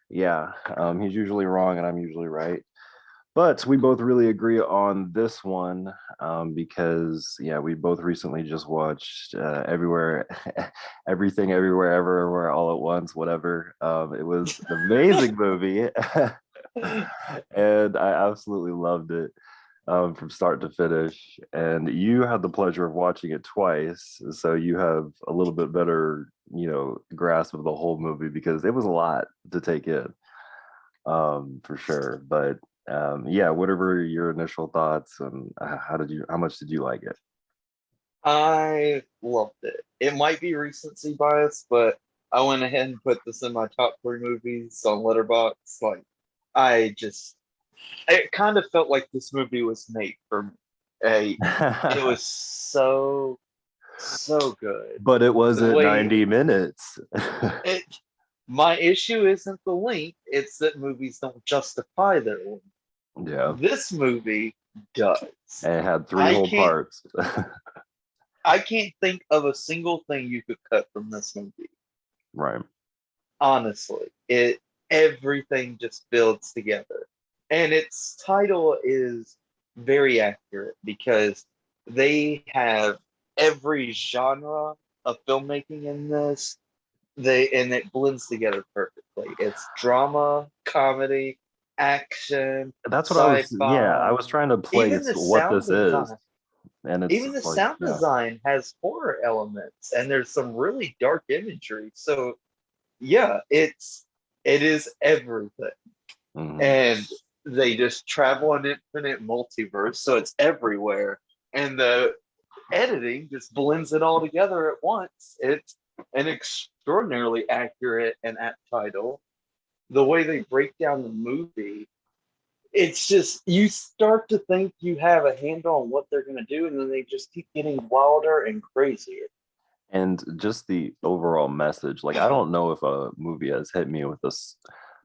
Yeah, he's usually wrong and I'm usually right. But we both really agree on this one because, yeah, we both recently just watched Everywhere, Everything, Everywhere, Everywhere, All at Once, whatever. It was an amazing movie. And I absolutely loved it from start to finish. And you had the pleasure of watching it twice. So you have a little bit better, grasp of the whole movie because it was a lot to take in for sure. But yeah, whatever your initial thoughts and how much did you like it? I loved it. It might be recency bias, but I went ahead and put this in my top three movies on Letterboxd. I just, it kind of felt like this movie was made for me. Hey, it was so good. But it The wasn't way 90 minutes. it, my issue isn't the length; it's that movies don't justify their length. Yeah, This movie does. and it had three I whole can't parts. I can't think of a single thing you could cut from this movie. Right. Honestly, it everything just builds together. And its title is very accurate because they have every genre of filmmaking in this. And it blends together perfectly. It's drama, comedy, action, That's what I was, yeah, I sci-fi, was trying to even place the what sound this is. design And it's even just the like, sound yeah. design has horror elements and there's some really dark imagery. So yeah, it is everything. Hmm. And they just travel an infinite multiverse, so it's everywhere. And the editing just blends it all together at once. It's an extraordinarily accurate and apt title. The way they break down the movie, it's just you start to think you have a handle on what they're going to do, and then they just keep getting wilder and crazier. And just the overall message, like, I don't know if a movie has hit me with this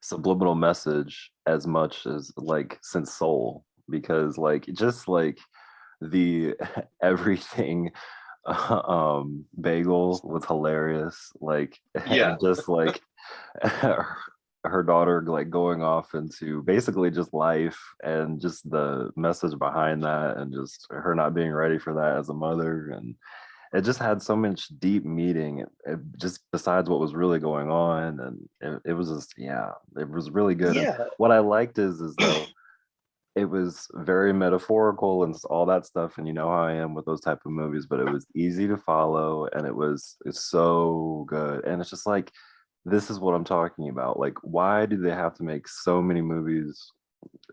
subliminal message as much as like since Soul, because like just like the everything bagel was hilarious, like, Yeah, and just like her daughter like going off into basically just life and just the message behind that and just her not being ready for that as a mother, and it just had so much deep meaning, just besides what was really going on, and it was just, yeah, it was really good. And yeah, what I liked is though it was very metaphorical and all that stuff, and you know how I am with those type of movies, but it was easy to follow and it's so good. And it's just like, this is what I'm talking about. Like, why do they have to make so many movies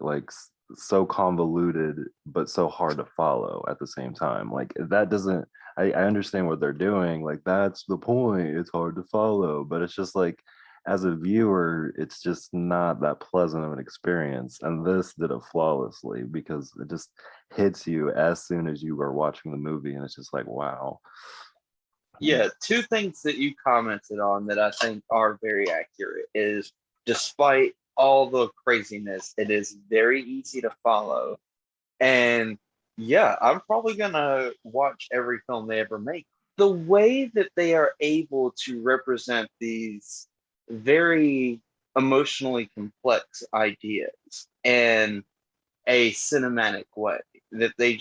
like so convoluted but so hard to follow at the same time? Like, that doesn't, I understand what they're doing, like that's the point, it's hard to follow, but it's just like, as a viewer it's just not that pleasant of an experience, and this did it flawlessly because it just hits you as soon as you are watching the movie, and it's just like, wow. Yeah. yeah. Two things that you commented on that I think are very accurate is despite all the craziness, it is very easy to follow. And yeah, I'm probably gonna watch every film they ever make. The way that they are able to represent these very emotionally complex ideas in a cinematic way, that they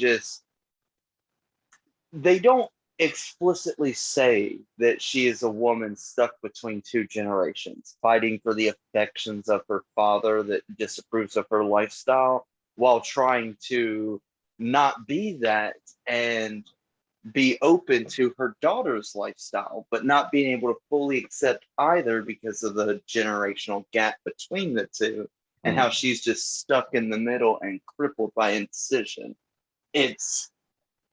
don't explicitly say that she is a woman stuck between two generations, fighting for the affections of her father that disapproves of her lifestyle, while trying to not be that and be open to her daughter's lifestyle, but not being able to fully accept either because of the generational gap between the two, and how Mm. she's just stuck in the middle and crippled by indecision. It's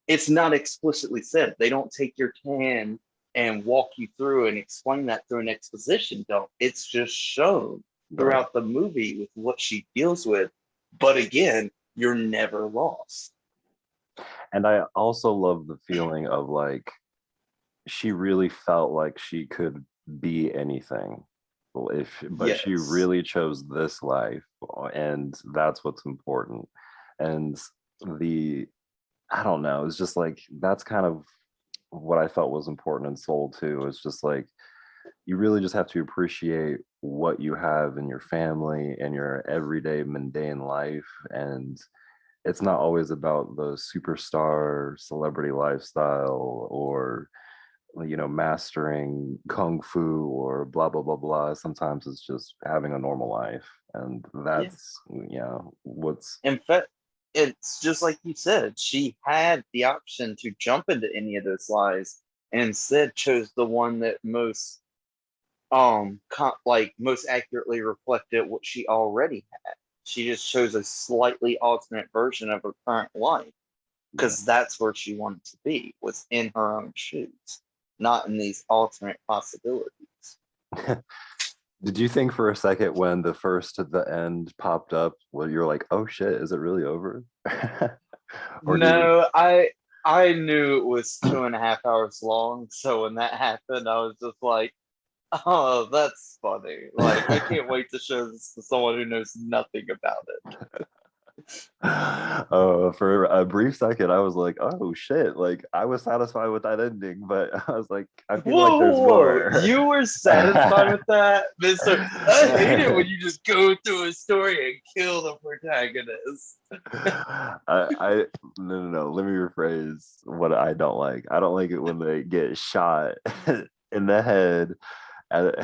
it's not explicitly said. They don't take your hand and walk you through and explain that through an exposition dump. It's just shown Right. throughout the movie with what she deals with. But again, you're never lost. And I also love the feeling of like, she really felt like she could be anything, but she Yes. really chose this life, and that's what's important. And the, I don't know, it's just like, that's kind of what I felt was important in Soul too. It's just like, you really just have to appreciate what you have in your family and your everyday mundane life. And it's not always about the superstar celebrity lifestyle or mastering kung fu or blah blah blah blah. Sometimes it's just having a normal life, and Yeah. that's what's In fact, it's just like you said, she had the option to jump into any of those lies and instead chose the one that most like most accurately reflected what she already had. She just chose a slightly alternate version of her current life yeah. because that's where she wanted to be, was in her own shoes, not in these alternate possibilities. Did you think for a second when the first to the end popped up, well, you're like, oh shit, is it really over? Or do you? No, I knew it was 2.5 hours long, so when that happened, I was just like, oh, that's funny. Like, I can't wait to show this to someone who knows nothing about it. For a brief second, I was like, oh shit, like I was satisfied with that ending, but I was like, I feel like Whoa, there's whoa, whoa. more. You were satisfied with that, Mister? I hate it when you just go through a story and kill the protagonist. I no no no. Let me rephrase what I don't like. I don't like it when they get shot in the head and,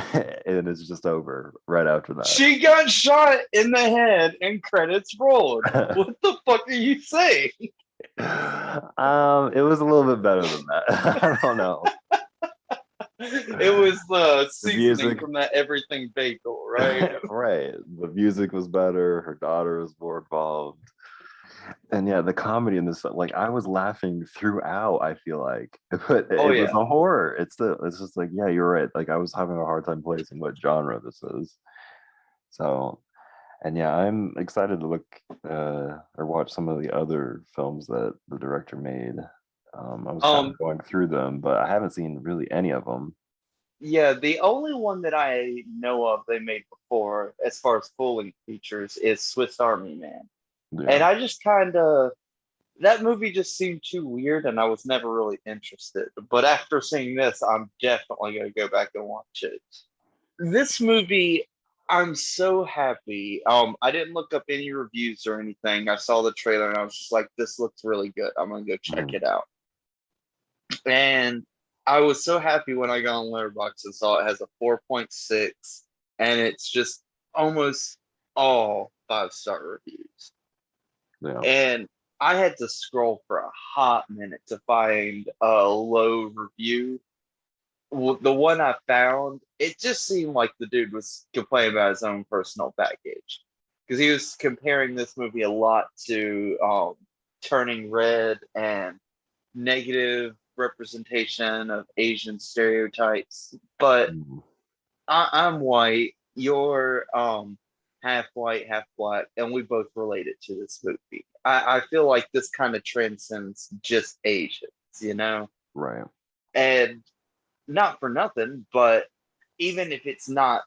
and it's just over right after She got shot in the head and credits rolled. that. What the fuck are you saying? It was a little bit better than that. I don't know. It was the The seasoning music, from that everything bagel, right? right? The music was better. Her daughter was more involved. And yeah, the comedy in this, like I was laughing throughout, I feel like, but Oh it was yeah. a horror. It's just like, yeah, you're right. Like I was having a hard time placing what genre this is. So, and yeah, I'm excited to look or watch some of the other films that the director made. I was kind of Um, going through them, but I haven't seen really any of them. yeah, the only one that I know of they made before, as far as full length features, is Swiss Army Man. And Yeah. I just kind of, that movie just seemed too weird and I was never really interested. But after seeing this, I'm definitely going to go back and watch it. This movie, I'm so happy. I didn't look up any reviews or anything. I saw the trailer and I was just like, this looks really good. I'm going to go check Mhm. it out. And I was so happy when I got on Letterboxd and saw it has a 4.6 and it's just almost all 5-star reviews. Yeah. And I had to scroll for a hot minute to find a low review. The one I found, it just seemed like the dude was complaining about his own personal baggage because he was comparing this movie a lot to Turning Red and negative representation of Asian stereotypes. But Mhm. I'm white, you're half white, half black, and we both related to this movie. I feel like this kind of transcends just Asians, you know? Right. And not for nothing, but even if it's not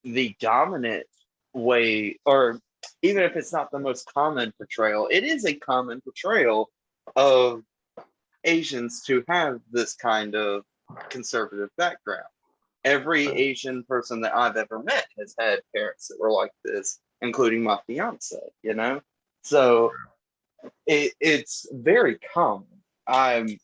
the dominant way, or even if it's not the most common portrayal, it is a common portrayal of Asians to have this kind of conservative background. Every Right. Asian person that I've ever met has had parents that were like this, including my fiance, you know? So it's very common. I'm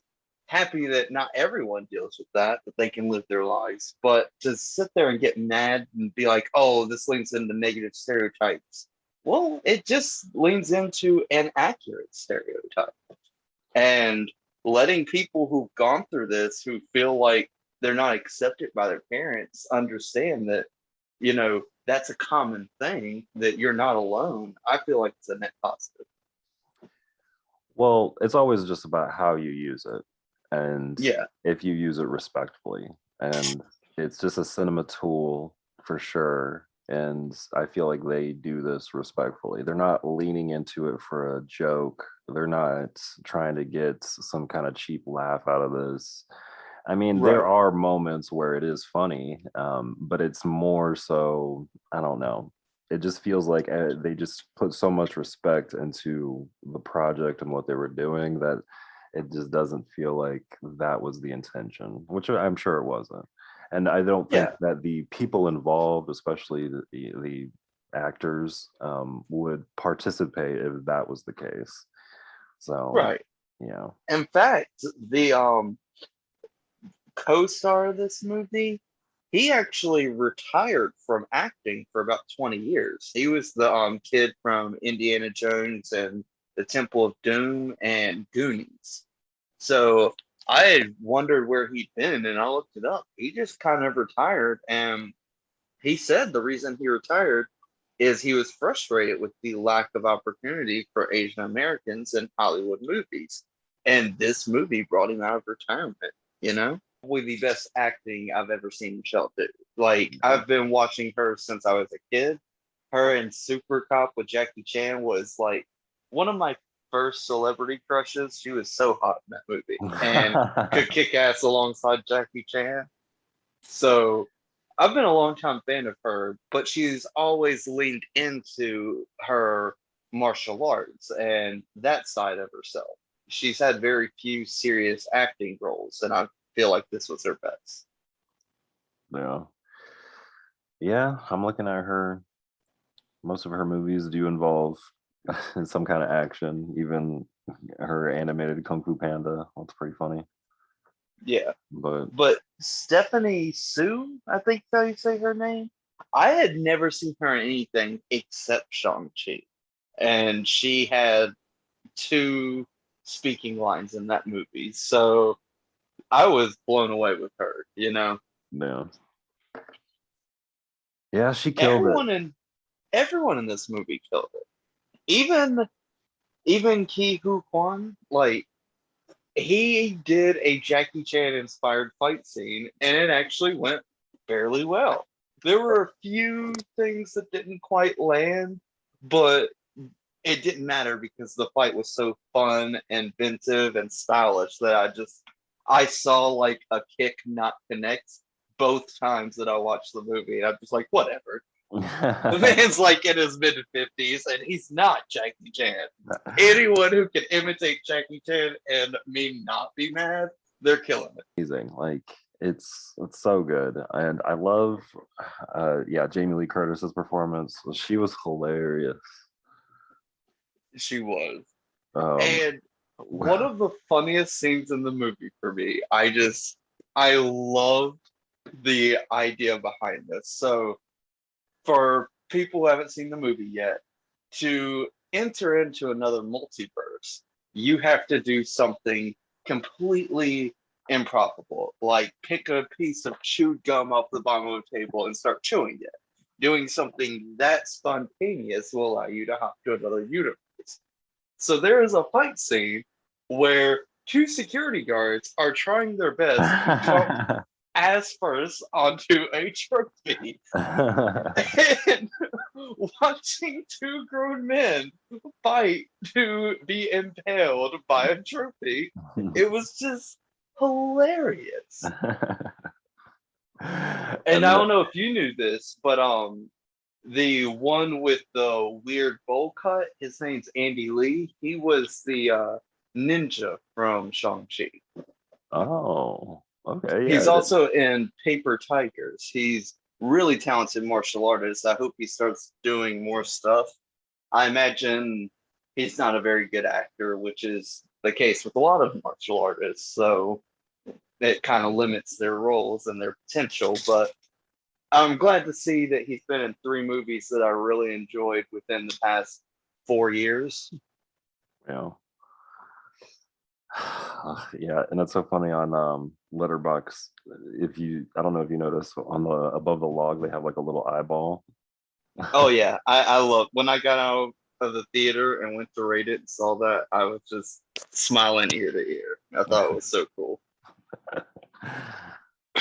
happy that not everyone deals with that they can live their lives. But to sit there and get mad and be like, oh, this leans into negative stereotypes. Well, it just leans into an accurate stereotype. And letting people who've gone through this, who feel like they're not accepted by their parents, understand that, that's a common thing, that you're not alone. I feel like it's a net positive. Well, it's always just about how you use it and Yeah. if you use it respectfully. And it's just a cinema tool for sure. And I feel like they do this respectfully. They're not leaning into it for a joke. They're not trying to get some kind of cheap laugh out of this. I mean, there Right. are moments where it is funny, but it's more so, I don't know. It just feels like they just put so much respect into the project and what they were doing that it just doesn't feel like that was the intention, which I'm sure it wasn't. And I don't think Yeah, that the people involved, especially the actors, would participate if that was the case. So, right. yeah. In fact, the co-star of this movie, he actually retired from acting for about 20 years. He was the kid from Indiana Jones and the Temple of Doom and Goonies. So I had wondered where he'd been, and I looked it up. He just kind of retired, and he said the reason he retired is he was frustrated with the lack of opportunity for Asian Americans in Hollywood movies. And this movie brought him out of retirement, you know? Probably the best acting I've ever seen Michelle do. Like, I've been watching her since I was a kid. Her in Super Cop with Jackie Chan was like one of my first celebrity crushes. She was so hot in that movie and could kick ass alongside Jackie Chan. So I've been a long time fan of her, but she's always leaned into her martial arts and that side of herself. She's had very few serious acting roles, and I feel like this was her best. Yeah. Yeah, I'm looking at her. Most of her movies do involve some kind of action, even her animated Kung Fu Panda. That's pretty funny. Yeah. But But Stephanie Sue, I think how you say her name. I had never seen her in anything except Shang-Chi. And she had two speaking lines in that movie. So I was blown away with her, you know. yeah. Yeah, she killed it. Everyone in everyone in this movie killed it. Even Ki Hu Kwan, like he did a Jackie Chan inspired fight scene and it actually went fairly well. There were a few things that didn't quite land, but it didn't matter because the fight was so fun, inventive, and stylish that I saw like a kick not connect both times that I watched the movie. And I'm just like, whatever. The man's like in his mid 50s and he's not Jackie Chan. Anyone who can imitate Jackie Chan and me not be mad, they're killing it. Amazing. Like it's so good. And I love yeah, Jamie Lee Curtis's performance. She was hilarious. She was. Um And one of the funniest scenes in the movie for me, I loved the idea behind this. So for people who haven't seen the movie yet, to enter into another multiverse, you have to do something completely improbable, like pick a piece of chewed gum off the bottom of the table and start chewing it. Doing something that spontaneous will allow you to hop to another universe. So there is a fight scene where two security guards are trying their best to jump ass first onto a trophy. And watching two grown men fight to be impaled by a trophy, it was just hilarious. And I and don't know if you knew this, but the one with the weird bowl cut, his name's Andy Lee. He was the ninja from Shang-Chi. oh, okay, He's yeah. also in Paper Tigers. He's really talented martial artist. I hope he starts doing more stuff. I imagine he's not a very good actor, which is the case with a lot of martial artists. So it kind of limits their roles and their potential. But I'm glad to see that he's been in three movies that I really enjoyed within the past 4 years. Yeah. Yeah, and that's so funny on Letterbox. If you, I don't know if you notice on the above the log, they have like a little eyeball. Oh yeah, I love when I got out of the theater and went to rate it and saw that, I was just smiling ear to ear. I thought it was so cool.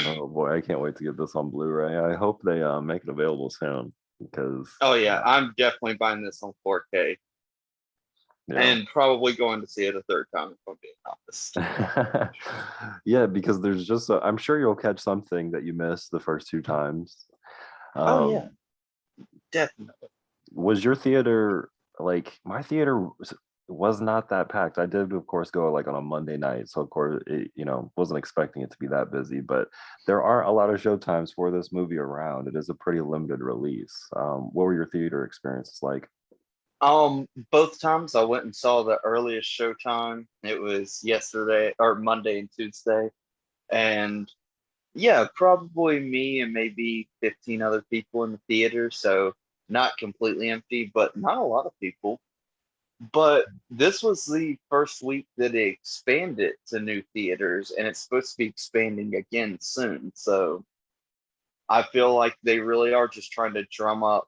Oh boy, I can't wait to get this on Blu-ray. I hope they make it available soon because Oh yeah, I'm definitely buying this on 4K yeah. and probably going to see it a third time if I'm being honest. Yeah, because there's just I'm sure you'll catch something that you missed the first two times. Oh yeah, Um, definitely. was your theater like my theater? was not that packed. I did, of course, go like on a Monday night, so of course, wasn't expecting it to be that busy. But there aren't a lot of showtimes for this movie around. It is a pretty limited release. What were your theater experiences like? Both times I went and saw the earliest showtime. It was yesterday or Monday and Tuesday. And yeah, probably me and maybe 15 other people in the theater. So not completely empty, but not a lot of people. But this was the first week that it expanded to new theaters, and it's supposed to be expanding again soon. So I feel like they really are just trying to drum up,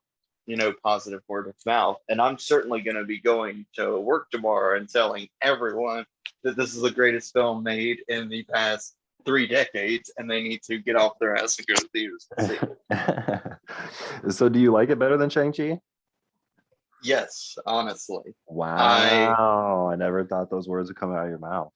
positive word of mouth. And I'm certainly going to be going to work tomorrow and telling everyone that this is the greatest film made in the past 3 decades, and they need to get off their ass and go to theaters and see it. So, do you like it better than Shang-Chi? Yes, honestly. I Wow, I never thought those words would come out of your mouth.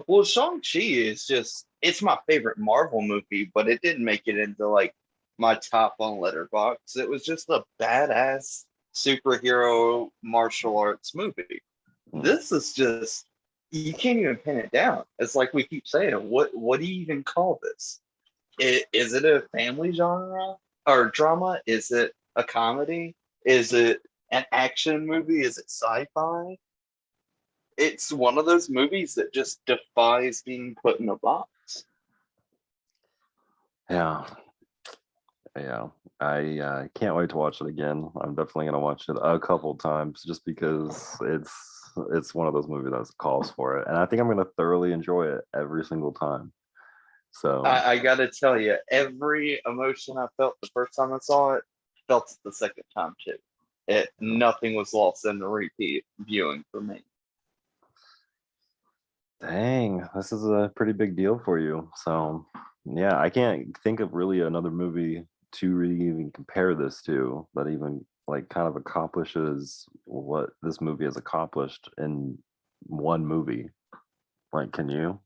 Well, Shang-Chi is just it's my favorite Marvel movie, but it didn't make it into like my top on Letterboxd. It was just a badass superhero martial arts movie. Hmm. This is just you can't even pin it down. It's like we keep saying, what do you even call this? Is it a family genre or drama? Is it a comedy? Is it an action movie? Is it sci-fi? It's one of those movies that just defies being put in a box. Yeah, yeah. I can't wait to watch it again. I'm definitely gonna watch it a couple times just because it's one of those movies that calls for it, and I think I'm gonna thoroughly enjoy it every single time. So I gotta tell you, every emotion I felt the first time I saw it, felt it the second time too. Nothing was lost in the repeat viewing for me. dang, this is a pretty big deal for you. So yeah, I can't think of really another movie to really even compare this to that even like kind of accomplishes what this movie has accomplished in one movie. Like, can you?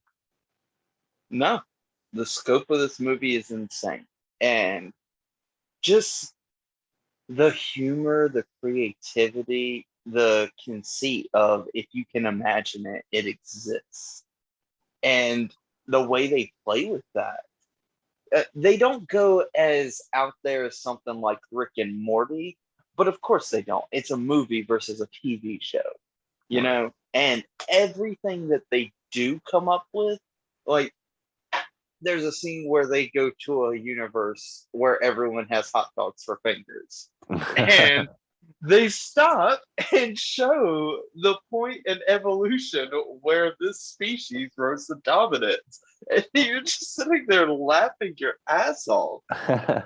No, the scope of this movie is insane, and just the humor, the creativity, the conceit of if you can imagine it, it exists, and the way they play with that. They don't go as out there as something like Rick and Morty, but of course they don't. It's a movie versus a TV show, Right. and everything that they do come up with, like there's a scene where they go to a universe where everyone has hot dogs for fingers. And they stop and show the point in evolution where this species rose to dominance. And you're just sitting there laughing your ass off.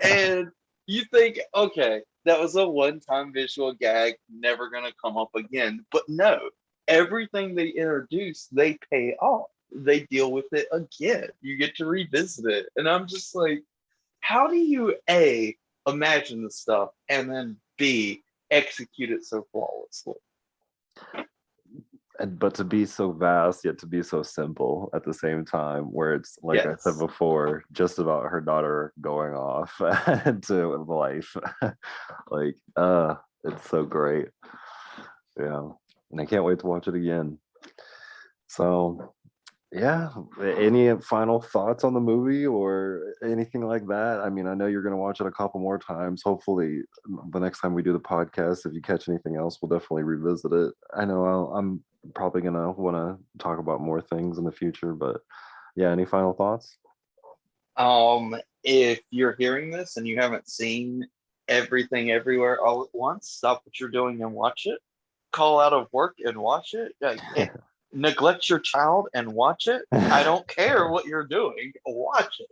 And you think, okay, that was a one time visual gag, never going to come up again. But no, everything they introduce, they pay off. They deal with it again. You get to revisit it. And I'm just like, how do you A, imagine the stuff, and then B, execute it so flawlessly? But to be so vast yet to be so simple at the same time, where it's like I said Yes. before, just about her daughter going off to life. Like it's so great. Yeah, and I can't wait to watch it again. So yeah, any final thoughts on the movie or anything like that? I mean, I know you're going to watch it a couple more times. Hopefully the next time we do the podcast, if you catch anything else, we'll definitely revisit it. I know I'm probably going to want to talk about more things in the future, but yeah, any final thoughts? If you're hearing this and you haven't seen everything everywhere all at once, stop what you're doing and watch it. Call out of work and watch it. Neglect your child and watch it. I don't care what you're doing. Watch it.